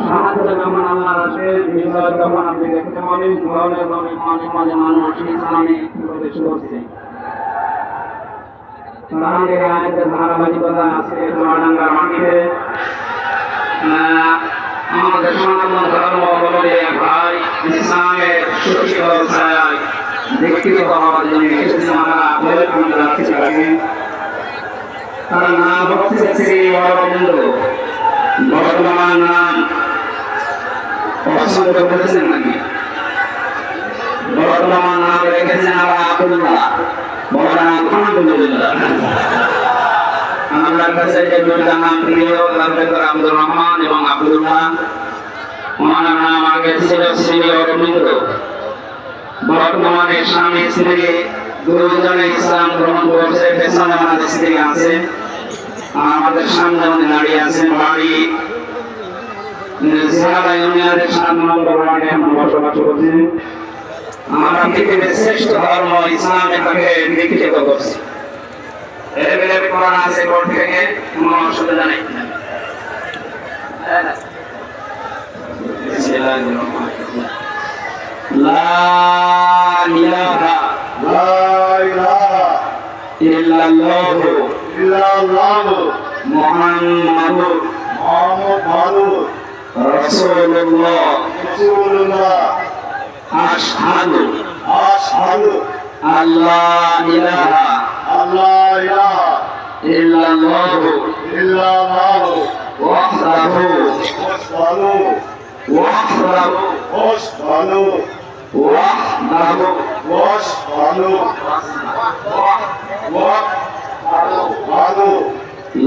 সাহায্য যখন আল্লাহর আসে, বিজয় যখন আপনি দেখতে পাবেন, ধরনের ভাবে মাঝে মাঝে মানুষ ইসলামে প্রবেশ করছে। তাদের আয়াতের ধারাবাহিকতা আছে চুয়াডাঙ্গার মাটিতে। আমাদের সনাতন ধর্ম অবলম্বনে ভাই ইসলামের সুশীল ছায়ায় ব্যক্তিগত হওয়ার জন্য এসেছেন। আমরা বলে রাখতে পারি তার নাম হচ্ছে শ্রী অরবিন্দ। বর্তমান নাম পছন্দ করেছেন নাকি? বর্তমান নাম রেখেছেন আবার আব্দুল্লাহ। বলা আলহামদুলিল্লাহ। আমার কাছে যে দুইটা নাম প্রিয়, তার ভেতরে আব্দুর রহমান এবং আব্দুল্লাহ। ওনার নাম আগে ছিল শ্রী অরবিন্দ। বর্তমানে স্বামী স্ত্রী দুজনে ইসলাম গ্রহণ করছে। পেছনে আমার স্ত্রী আছে, আমাদের সামনে উনি দাঁড়িয়ে আছেন। বাড়ি জিয়ারা ইউনিয়নের 7 নম্বর ওয়ার্ডে আমরা বসবাস করছি। আমরা পৃথিবীর শ্রেষ্ঠ ধর্ম ইসলামে তাকে দীক্ষিত করছি। এর কোরআন আছে কোর্ট থেকে, কোনো অসুবিধা নেই। লা ইলাহা ইল্লাল্লাহু মুহাম্মাদুর রাসূলুল্লাহ আশহাদু আল্লা ইলাহা ইল্লাল্লাহু ওয়াহদাহু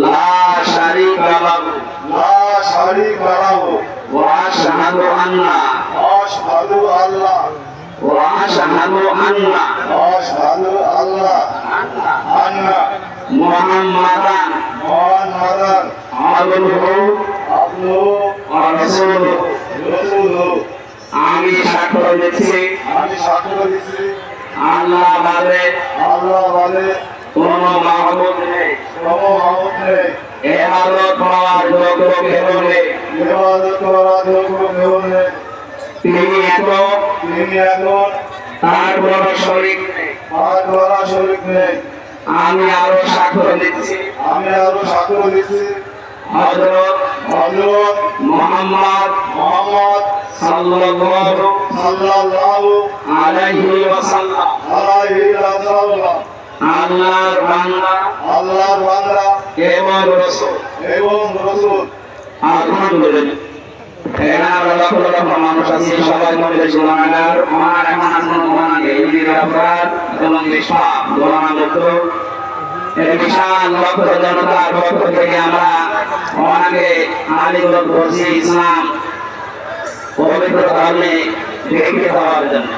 লা শারীকা লাহু ওয়া আশহাদু আন্না মুহাম্মাদান আবদুহু ওয়া রাসূলুহু। আমি সাক্ষ্য দিচ্ছি আল্লাহ বাদে কোনো মাবুদ নেই, ইবাদত করার যোগ্য কেউ নেই। তিনি একক, তার কোনো শরীক নেই। আমি আরো সাক্ষ্য দিচ্ছি হযরত মুহাম্মদ সাল্লাল্লাহু আলাইহি ওয়াসাল্লাম আল্লাহর বান্দা এবং রাসূল। আলহামদুলিল্লাহ। এখানে লক্ষ লক্ষ মানুষ আছে, সবাই মধ্যে গুণাগার। আমার এখন নিরাপরাধ এবং নিষ্পাপ গুণামুক্ত এই বিশাল লক্ষ জনতার পক্ষ থেকে আমরা ওনাকে আলিঙ্গন করছি ইসলাম পবিত্র ধর্মে দীক্ষিত হওয়ার জন্য।